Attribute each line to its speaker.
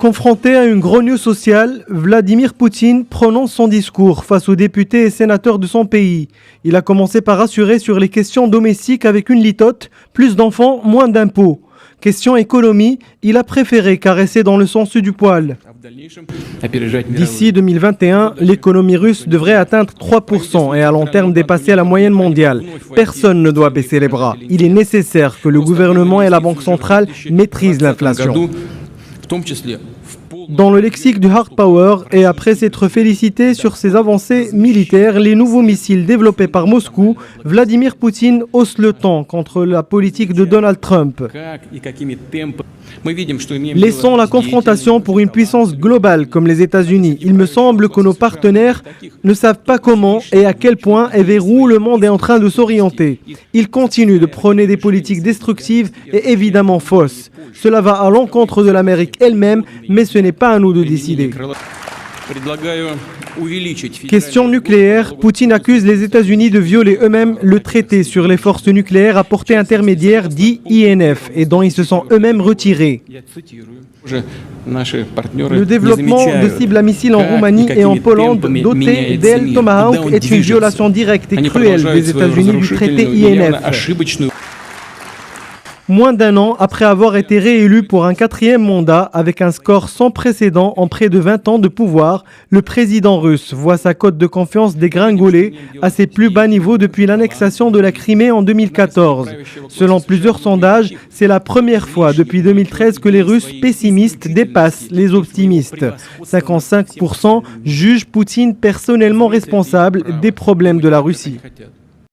Speaker 1: Confronté à une grogne sociale, Vladimir Poutine prononce son discours face aux députés et sénateurs de son pays. Il a commencé par rassurer sur les questions domestiques avec une litote, plus d'enfants, moins d'impôts. Question économie, il a préféré caresser dans le sens du poil. D'ici 2021, l'économie russe devrait atteindre 3% et à long terme dépasser la moyenne mondiale. Personne ne doit baisser les bras. Il est nécessaire que le gouvernement et la Banque centrale maîtrisent l'inflation. Dans le lexique du hard power et après s'être félicité sur ses avancées militaires, les nouveaux missiles développés par Moscou, Vladimir Poutine hausse le ton contre la politique de Donald Trump. Laissons la confrontation pour une puissance globale comme les États-Unis. Il me semble que nos partenaires ne savent pas comment et à quel point et vers où le monde est en train de s'orienter. Ils continuent de prôner des politiques destructives et évidemment fausses. Cela va à l'encontre de l'Amérique elle-même, mais ce n'est pas à nous de décider. Question nucléaire, Poutine accuse les États-Unis de violer eux-mêmes le traité sur les forces nucléaires à portée intermédiaire dit INF et dont ils se sont eux-mêmes retirés. Le développement de cibles à missiles en Roumanie et en Pologne dotées d'ailes Tomahawk est une violation directe et cruelle des États-Unis du traité INF. Moins d'un an après avoir été réélu pour un 4e mandat avec un score sans précédent en près de 20 ans de pouvoir, le président russe voit sa cote de confiance dégringoler à ses plus bas niveaux depuis l'annexation de la Crimée en 2014. Selon plusieurs sondages, c'est la première fois depuis 2013 que les Russes pessimistes dépassent les optimistes. 55% jugent Poutine personnellement responsable des problèmes de la Russie.